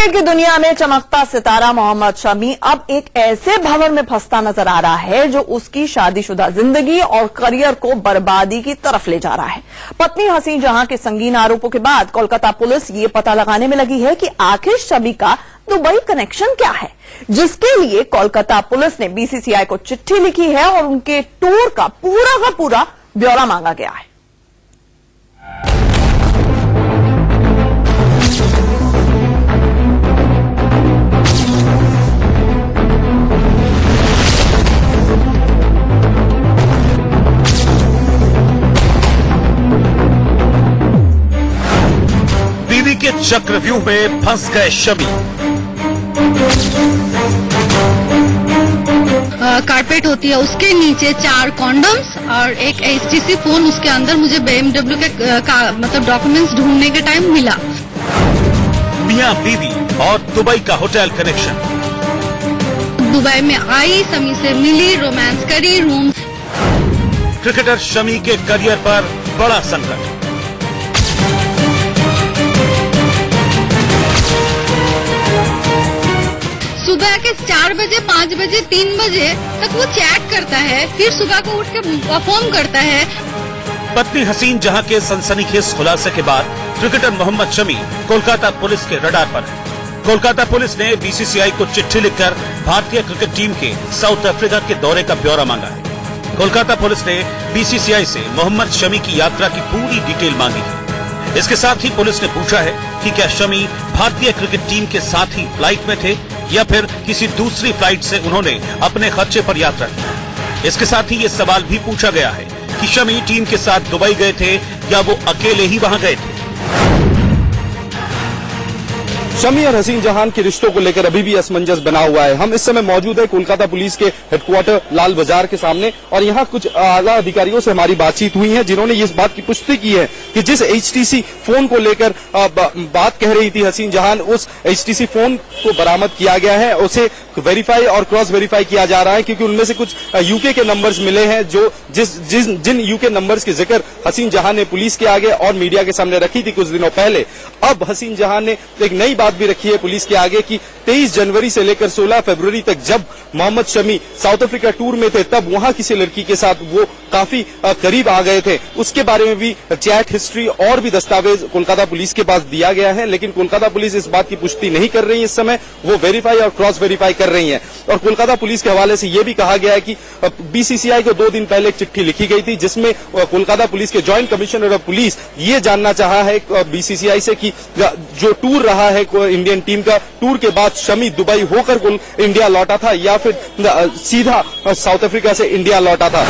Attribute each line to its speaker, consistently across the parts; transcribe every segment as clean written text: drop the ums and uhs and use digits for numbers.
Speaker 1: Cricket की दुनिया में चमकता सितारा मोहम्मद शमी अब एक ऐसे भंवर में फंसता नजर आ रहा है जो उसकी शादीशुदा जिंदगी और करियर को बर्बादी की तरफ ले जा रहा है। पत्नी हसीन जहां के संगीन आरोपों के बाद कोलकाता पुलिस ये पता लगाने में लगी है कि आखिर शमी का दुबई कनेक्शन क्या है, जिसके लिए कोलकाता पुलिस ने बीसीसीआई को चिट्ठी लिखी है और उनके टूर का पूरा ब्यौरा मांगा गया है।
Speaker 2: बीवी के चक्रव्यूह में फंस गए शमी।
Speaker 3: कारपेट होती है, उसके नीचे 4 कॉन्डम्स और एक HTC फोन, उसके अंदर मुझे BMW के डॉक्यूमेंट्स ढूंढने के टाइम मिला।
Speaker 2: मियां बीवी और दुबई का होटल कनेक्शन।
Speaker 3: दुबई में आई, शमी से मिली, रोमांस करी, रूम।
Speaker 2: क्रिकेटर शमी के करियर पर बड़ा संकट।
Speaker 3: सुबह के 4 बजे, 5 बजे, 3 बजे तक वो चैट करता है, फिर सुबह को उठ के परफॉर्म करता है।
Speaker 2: पत्नी हसीन जहां के सनसनीखेज खुलासे के बाद क्रिकेटर मोहम्मद शमी कोलकाता पुलिस के रडार पर है। कोलकाता पुलिस ने बीसीसीआई को चिट्ठी लिखकर भारतीय क्रिकेट टीम के साउथ अफ्रीका के दौरे का ब्यौरा मांगा है। कोलकाता पुलिस ने बीसीसीआई से मोहम्मद शमी की यात्रा की पूरी डिटेल मांगी है। इसके साथ ही पुलिस ने पूछा है कि क्या शमी भारतीय क्रिकेट टीम के साथ ही फ्लाइट में थे या फिर किसी दूसरी फ्लाइट से उन्होंने अपने खर्चे पर यात्रा की। इसके साथ ही ये सवाल भी पूछा गया है कि शमी टीम के साथ दुबई गए थे या वो अकेले ही वहां गए थे।
Speaker 4: शमी और हसीन जहान के रिश्तों को लेकर अभी भी असमंजस बना हुआ है। हम इस समय मौजूद है कोलकाता पुलिस के हेडक्वार्टर लाल बाजार के सामने और यहाँ कुछ आला अधिकारियों से हमारी बातचीत हुई है, जिन्होंने इस बात की पुष्टि की है कि जिस HTC फोन को लेकर बात कह रही थी हसीन जहान, उस HTC फोन को बरामद किया गया है। उसे वेरीफाई और क्रॉस वेरीफाई किया जा रहा है क्योंकि उनमें से कुछ यूके के नंबर्स मिले हैं जो जिन यूके नंबर्स के जिक्र हसीन जहान ने पुलिस के आगे और मीडिया के सामने रखी थी कुछ दिनों पहले। अब हसीन जहान ने एक नई बात भी रखी है पुलिस के आगे कि 23 जनवरी से लेकर 16 फरवरी तक जब Mohammed Shami South Africa tour में थे तब वहां किसी लड़की के साथ वो काफी करीब आ गए थे। उसके बारे में भी चैट हिस्ट्री और भी दस्तावेज कोलकाता पुलिस के पास दिया गया है, लेकिन कोलकाता पुलिस इस बात की पुष्टि नहीं कर रही है। इस समय वो वेरीफाई और क्रॉस वेरीफाई कर रही है। और कोलकाता पुलिस के हवाले से यह भी कहा गया है कि बीसीसीआई को 2 दिन पहले एक चिट्ठी लिखी गई थी जिसमें कोलकाता पुलिस के ज्वाइंट कमिश्नर ऑफ पुलिस ये जानना चाहा है बीसीसीआई से कि जो टूर रहा है इंडियन टीम का, टूर के बाद शमी दुबई होकर इंडिया लौटा था या फिर सीधा साउथ अफ्रीका से इंडिया लौटा था।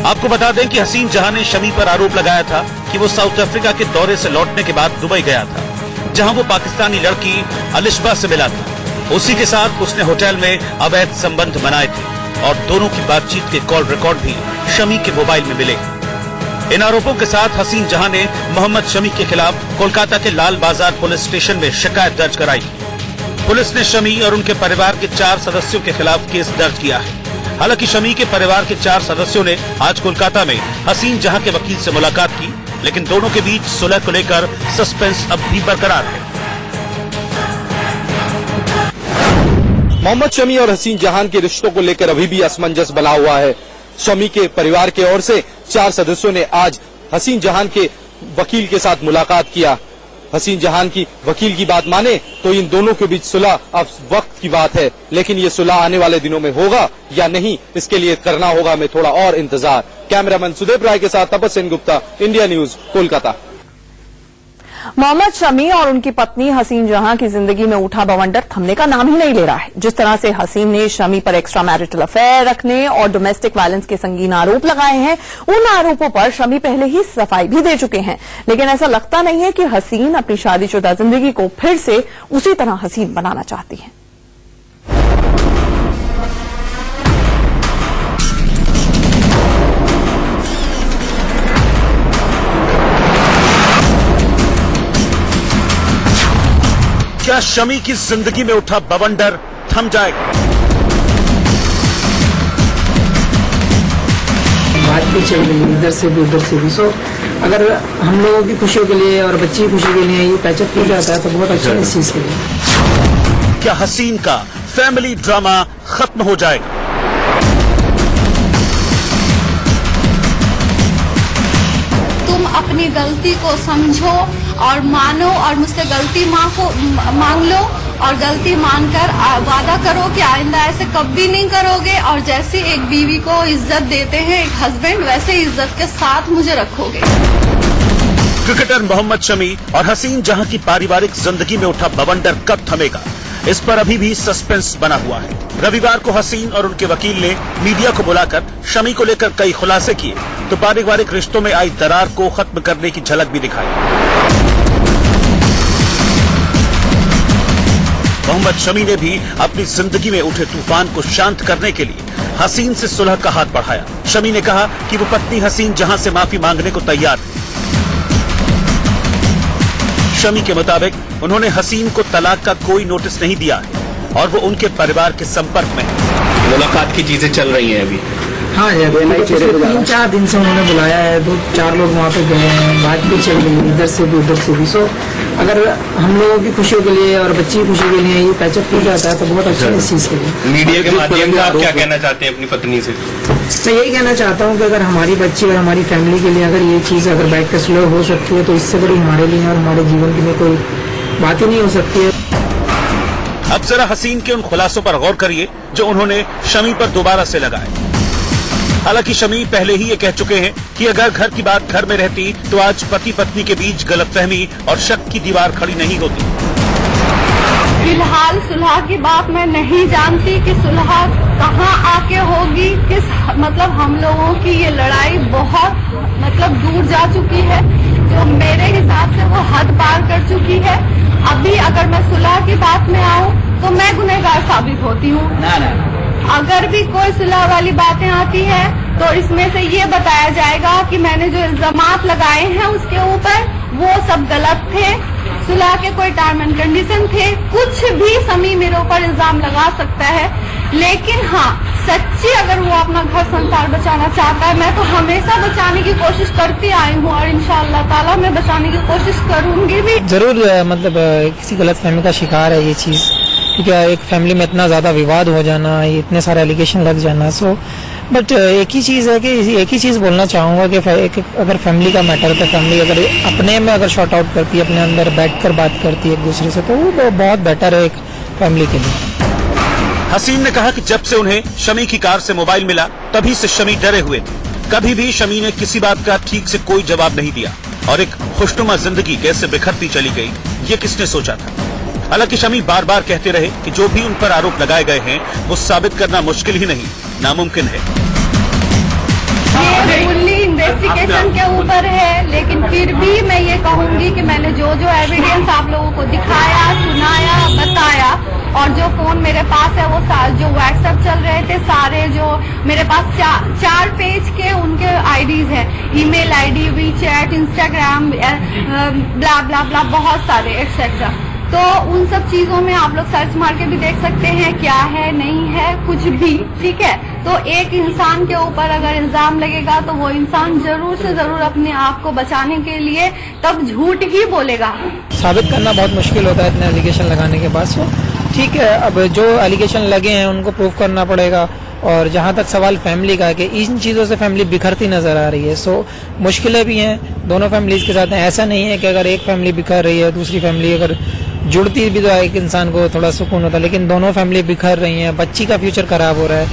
Speaker 2: आपको बता दें कि हसीन जहां ने शमी पर आरोप लगाया था कि वो साउथ अफ्रीका के दौरे से लौटने के बाद दुबई गया था, जहां वो पाकिस्तानी लड़की अलिशबा से मिला था। उसी के साथ उसने होटल में अवैध संबंध बनाए थे और दोनों की बातचीत के कॉल रिकॉर्ड भी शमी के मोबाइल में मिले। इन आरोपों के साथ हसीन जहां ने मोहम्मद शमी के खिलाफ कोलकाता के लाल बाजार पुलिस स्टेशन में शिकायत दर्ज कराई। पुलिस ने शमी और उनके परिवार के 4 सदस्यों के खिलाफ केस दर्ज किया है। हालांकि शमी के परिवार के 4 सदस्यों ने आज कोलकाता में हसीन जहां के वकील से मुलाकात की, लेकिन दोनों के बीच सुलह को लेकर सस्पेंस अब भी बरकरार है।
Speaker 4: मोहम्मद शमी और हसीन जहान के रिश्तों को लेकर अभी भी असमंजस बना हुआ है। शमी के परिवार की ओर से 4 सदस्यों ने आज हसीन जहान के वकील के साथ मुलाकात किया। हसीन जहान की वकील की बात माने तो इन दोनों के बीच सुलह अब वक्त की बात है, लेकिन ये सुलह आने वाले दिनों में होगा या नहीं, इसके लिए करना होगा हमें थोड़ा और इंतजार। कैमरामैन सुदेव राय के साथ तपस सेन गुप्ता, इंडिया न्यूज, कोलकाता।
Speaker 1: मोहम्मद शमी और उनकी पत्नी हसीन जहां की जिंदगी में उठा बवंडर थमने का नाम ही नहीं ले रहा है। जिस तरह से हसीन ने शमी पर एक्स्ट्रा मैरिटल अफेयर रखने और डोमेस्टिक वायलेंस के संगीन आरोप लगाए हैं, उन आरोपों पर शमी पहले ही सफाई भी दे चुके हैं, लेकिन ऐसा लगता नहीं है कि हसीन अपनी शादीशुदा जिंदगी को फिर से उसी तरह हसीन बनाना चाहती हैं।
Speaker 2: क्या शमी की जिंदगी में उठा बवंडर थम जाएगा?
Speaker 5: बात भी चल रही है इधर से भी उधर से भी। सो अगर हम लोगों की खुशियों के लिए और बच्ची की खुशी के लिए ये पैचअप किया जाता है तो बहुत अच्छा है इस चीज के लिए।
Speaker 2: क्या हसीन का फैमिली ड्रामा खत्म हो जाएगा?
Speaker 3: तुम अपनी गलती को समझो और मानो और मुझसे गलती मांग लो और गलती मानकर वादा करो कि आइंदा ऐसे कभी नहीं करोगे और जैसे एक बीवी को इज्जत देते हैं एक हस्बैंड वैसे इज्जत के साथ मुझे रखोगे।
Speaker 2: क्रिकेटर मोहम्मद शमी और हसीन जहां की पारिवारिक जिंदगी में उठा बवंडर कब थमेगा, इस पर अभी भी सस्पेंस बना हुआ है। रविवार को हसीन और उनके वकील ने मीडिया को बुलाकर शमी को लेकर कई खुलासे किए तो पारिवारिक रिश्तों में आई दरार को खत्म करने की झलक भी दिखाई। मोहम्मद शमी ने भी अपनी जिंदगी में उठे तूफान को शांत करने के लिए हसीन से सुलह का हाथ बढ़ाया। शमी ने कहा कि वो पत्नी हसीन जहां से माफी मांगने को तैयार है। शमी के मुताबिक उन्होंने हसीन को तलाक का कोई नोटिस नहीं दिया है और वो उनके परिवार के संपर्क में है।
Speaker 6: मुलाकात की चीजें चल रही हैं अभी?
Speaker 5: हाँ जी, अभी 3-4 दिन से उन्होंने बुलाया है, 2-4 लोग वहाँ पे गए हैं, बात भी चल रही है इधर से भी उधर से भी। सो अगर हम लोगों की खुशियों के लिए और बच्ची की खुशी के लिए ये पैचअप किया जाता है तो बहुत अच्छा है इस चीज के लिए।
Speaker 6: मीडिया के माध्यम से आप क्या कहना चाहते हैं अपनी पत्नी से?
Speaker 5: मैं यही कहना चाहता हूँ कि अगर हमारी बच्ची और हमारी फैमिली के लिए अगर ये चीज अगर बैठ कर स्लो हो सकती है तो इससे बड़ी हमारे लिए और हमारे जीवन के लिए कोई बात ही नहीं हो सकती है।
Speaker 2: अब जरा हसीन के उन खुलासों पर गौर करिए जो उन्होंने शमी पर दोबारा से लगाए। हालांकि शमी पहले ही ये कह चुके हैं कि अगर घर की बात घर में रहती तो आज पति पत्नी के बीच गलतफहमी और शक की दीवार खड़ी नहीं होती।
Speaker 3: फिलहाल सुलह की बात मैं नहीं जानती कि सुलह कहाँ आके होगी, किस मतलब हम लोगों की ये लड़ाई बहुत दूर जा चुकी है, जो मेरे हिसाब से वो हद पार कर चुकी है। अभी अगर मैं सुलह की बात में आऊँ तो मैं गुनहगार साबित होती हूँ। अगर भी कोई सुलह वाली बातें आती है तो इसमें से ये बताया जाएगा कि मैंने जो इल्जामात लगाए हैं उसके ऊपर वो सब गलत थे, सुलह के कोई टर्म एंड कंडीशन थे, कुछ भी शमी मेरे ऊपर इल्जाम लगा सकता है। लेकिन हाँ, सच्ची अगर वो अपना घर संसार बचाना चाहता है, मैं तो हमेशा बचाने की कोशिश करती आई हूँ और इंशाअल्लाह ताला मैं बचाने की कोशिश करूंगी भी।
Speaker 5: जरूर किसी गलतफहमी का शिकार है ये चीज, क्योंकि एक फैमिली में इतना ज्यादा विवाद हो जाना, इतने सारे एलिगेशन लग जाना। सो बट एक ही चीज है कि एक ही चीज बोलना चाहूंगा कि अगर फैमिली का मैटर है तो फैमिली अगर अपने में अगर शॉर्ट आउट करती है, अपने अंदर बैठकर बात करती है एक दूसरे से, तो वो बहुत बेटर है एक फैमिली के लिए।
Speaker 2: हसीन ने कहा कि जब से उन्हें शमी की कार से मोबाइल मिला तभी से शमी डरे हुए थे। कभी भी शमी ने किसी बात का ठीक से कोई जवाब नहीं दिया और एक खुशनुमा जिंदगी कैसे बिखरती चली गई ये किसने सोचा था। हालांकि शमी बार बार कहते रहे कि जो भी उन पर आरोप लगाए गए हैं वो साबित करना मुश्किल ही नहीं नामुमकिन है।
Speaker 3: ये फुल्ली इन्वेस्टिगेशन के ऊपर है, लेकिन फिर भी मैं ये कहूंगी कि मैंने जो एविडेंस आप लोगों को दिखाया, सुनाया, बताया और जो फोन मेरे पास है वो जो व्हाट्सएप चल रहे थे सारे, जो मेरे पास 4 पेज के उनके आईडीज हैं, ईमेल आईडी, वीचैट, इंस्टाग्राम, ब्ला ब्ला ब्ला, बहुत सारे एक्सेट्रा। तो उन सब चीजों में आप लोग सर्च मार के भी देख सकते हैं क्या है नहीं है कुछ भी, ठीक है। तो एक इंसान के ऊपर अगर इल्जाम लगेगा तो वो इंसान जरूर से जरूर अपने आप को बचाने के लिए तब झूठ ही बोलेगा।
Speaker 5: साबित करना बहुत मुश्किल होता है इतने एलिगेशन लगाने के बाद। सो ठीक है, अब जो एलिगेशन लगे हैं उनको प्रूव करना पड़ेगा। और जहां तक सवाल फैमिली का है कि इन चीजों से फैमिली बिखरती नजर आ रही है। सो मुश्किलें भी हैं दोनों फैमिलीज के साथ हैं। ऐसा नहीं है कि अगर एक फैमिली बिखर रही है दूसरी फैमिली अगर जुड़ती भी तो एक इंसान को थोड़ा सुकून होता है, लेकिन दोनों फैमिली बिखर रही हैं, बच्ची का फ्यूचर खराब हो रहा है।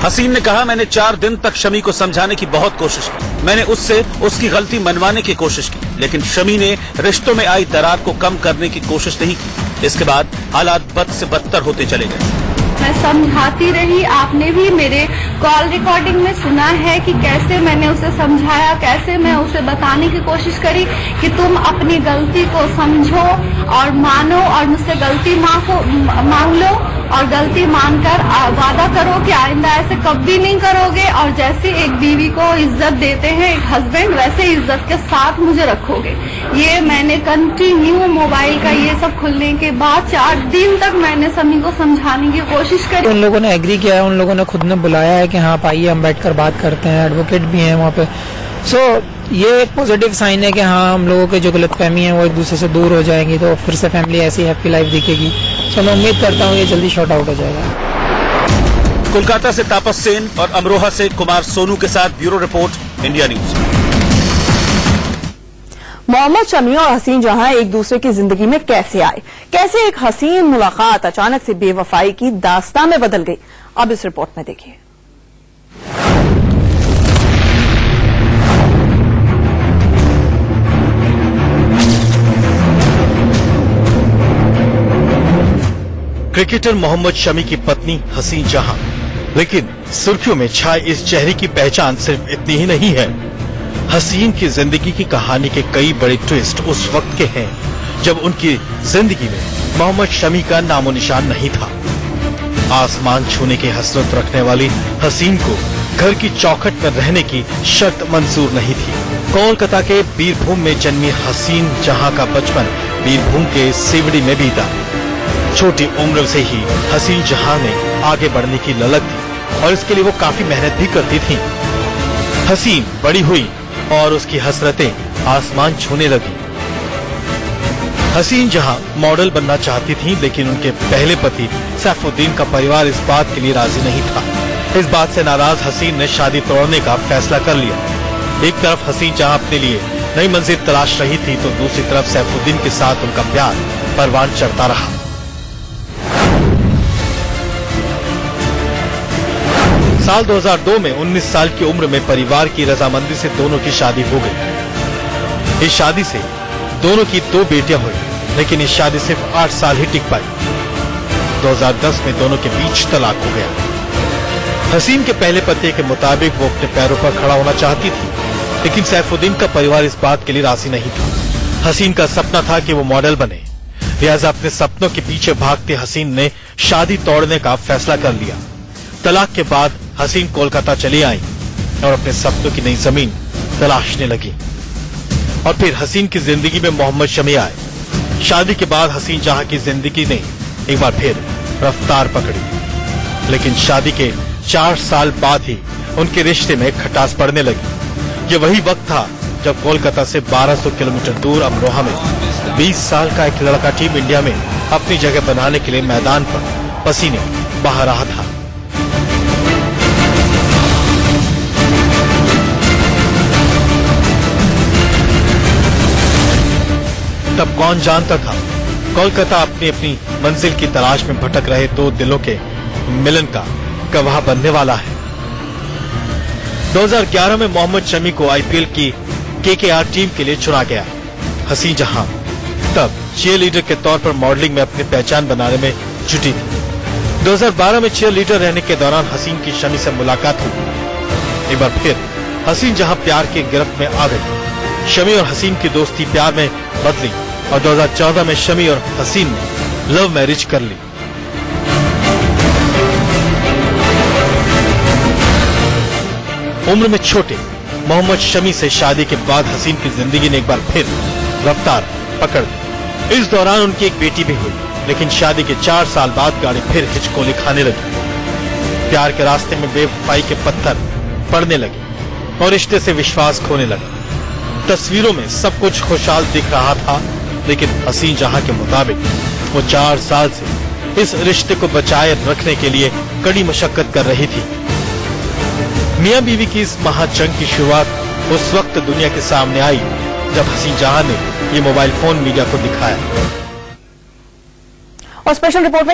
Speaker 2: हसीन ने कहा, मैंने 4 दिन तक शमी को समझाने की बहुत कोशिश की, मैंने उससे उसकी गलती मनवाने की कोशिश की, लेकिन शमी ने रिश्तों में आई दरार को कम करने की कोशिश नहीं की। इसके बाद हालात बद से बदतर होते चले गए।
Speaker 3: मैं समझाती रही, आपने भी मेरे कॉल रिकॉर्डिंग में सुना है कि कैसे मैंने उसे समझाया, कैसे मैं उसे बताने की कोशिश करी कि तुम अपनी गलती को समझो और मानो और मुझसे गलती मांग लो और गलती मानकर वादा करो कि आइंदा ऐसे कभी नहीं करोगे और जैसे एक बीवी को इज्जत देते हैं एक हस्बैंड वैसे इज्जत के साथ मुझे रखोगे। ये मैंने कंटिन्यू मोबाइल का ये सब खुलने के बाद 4 दिन तक मैंने समी को समझाने की कोशिश करी।
Speaker 5: उन लोगों ने एग्री किया है, उन लोगों ने खुद ने बुलाया है कि हाँ आइए हम बैठकर बात करते हैं, एडवोकेट भी हैं वहाँ पे। सो ये एक पॉजिटिव साइन है कि हाँ, हम लोगों के जो गलतफहमी है वो एक दूसरे से दूर हो जाएंगी, तो फिर से फैमिली ऐसी हैप्पी लाइफ दिखेगी। सो मैं उम्मीद करता हूँ ये जल्दी शॉर्ट आउट हो जाएगा।
Speaker 2: कोलकाता से तापस सेन और अमरोहा से कुमार सोनू के साथ bureau report, India News.
Speaker 1: Mohammed Shami और हसीन जहां एक दूसरे की जिंदगी में कैसे आए, कैसे एक हसीन मुलाकात अचानक से बेवफाई की दास्तां में बदल गई, अब इस रिपोर्ट में देखिए।
Speaker 7: क्रिकेटर मोहम्मद शमी की पत्नी हसीन जहां, लेकिन सुर्खियों में छाए इस चेहरे की पहचान सिर्फ इतनी ही नहीं है। हसीन की जिंदगी की कहानी के कई बड़े ट्विस्ट उस वक्त के हैं जब उनकी जिंदगी में मोहम्मद शमी का नामो निशान नहीं था। आसमान छूने की हसरत रखने वाली हसीन को घर की चौखट में रहने की शर्त मंजूर नहीं थी। कोलकाता के बीरभूम में जन्मी हसीन जहां का बचपन बीरभूम के सीवड़ी में बीता। छोटी उम्र से ही हसीन जहां में आगे बढ़ने की ललक थी और इसके लिए वो काफी मेहनत भी करती थी। हसीन बड़ी हुई और उसकी हसरतें आसमान छूने लगी। हसीन जहां मॉडल बनना चाहती थी, लेकिन उनके पहले पति सैफुद्दीन का परिवार इस बात के लिए राजी नहीं था। इस बात से नाराज हसीन ने शादी तोड़ने का फैसला कर लिया। एक तरफ हसीन जहां अपने लिए नई मंजिल तलाश रही थी, तो दूसरी तरफ सैफुद्दीन के साथ उनका प्यार परवान चढ़ता रहा। साल 2002 में 19 साल की उम्र में परिवार की रजामंदी से दोनों की शादी हो गई। इस शादी से दोनों की 2 बेटियां हुई, लेकिन इस शादी सिर्फ 8 साल ही टिक पाई। 2010 में दोनों के बीच तलाक हो गया। हसीन के पहले पति के मुताबिक वो अपने पैरों पर खड़ा होना चाहती थी, लेकिन सैफुद्दीन का परिवार इस बात के लिए राजी नहीं था। हसीन का सपना था कि वो मॉडल बने, लिहाजा अपने सपनों के पीछे भागते हसीन ने शादी तोड़ने का फैसला कर लिया। तलाक के बाद हसीन कोलकाता चली आई और अपने सपनों की नई जमीन तलाशने लगी। और फिर हसीन की जिंदगी में मोहम्मद शमी आए। शादी के बाद हसीन जहां की जिंदगी ने एक बार फिर रफ्तार पकड़ी, लेकिन शादी के 4 साल बाद ही उनके रिश्ते में खटास पड़ने लगी। ये वही वक्त था जब कोलकाता से 1200 किलोमीटर दूर अमरोहा में 20 साल का एक लड़का टीम इंडिया में अपनी जगह बनाने के लिए मैदान पर पसीने बहा रहा था। तब कौन जानता था कोलकाता अपनी अपनी मंजिल की तलाश में भटक रहे 2 दिलों के मिलन का गवाह बनने वाला है। 2011 में मोहम्मद शमी को आईपीएल की केकेआर टीम के लिए चुना गया। हसीन जहां तब चीयर लीडर के तौर पर मॉडलिंग में अपनी पहचान बनाने में जुटी थी। 2012 में चीयर लीडर रहने के दौरान हसीन की शमी से मुलाकात हुई। एक बार फिर हसीन जहां प्यार की गिरफ्त में आ गई। शमी और हसीन की दोस्ती प्यार में बदली और 2014 में शमी और हसीन ने लव मैरिज कर ली। उम्र में छोटे मोहम्मद शमी से शादी के बाद हसीन की जिंदगी ने एक बार फिर रफ्तार पकड़ ली। इस दौरान उनकी एक बेटी भी हुई, लेकिन शादी के 4 साल बाद गाड़ी फिर हिचकोले खाने लगी। प्यार के रास्ते में बेवफाई के पत्थर पड़ने लगे और रिश्ते से विश्वास खोने लगा। तस्वीरों में सब कुछ खुशहाल दिख रहा था, लेकिन हसीन जहां के मुताबिक वो 4 साल से इस रिश्ते को बचाए रखने के लिए कड़ी मशक्कत कर रही थी। मियां बीवी की इस महाजंग की शुरुआत उस वक्त दुनिया के सामने आई जब हसीन जहां ने ये मोबाइल फोन मीडिया को दिखाया।
Speaker 1: और स्पेशल रिपोर्ट में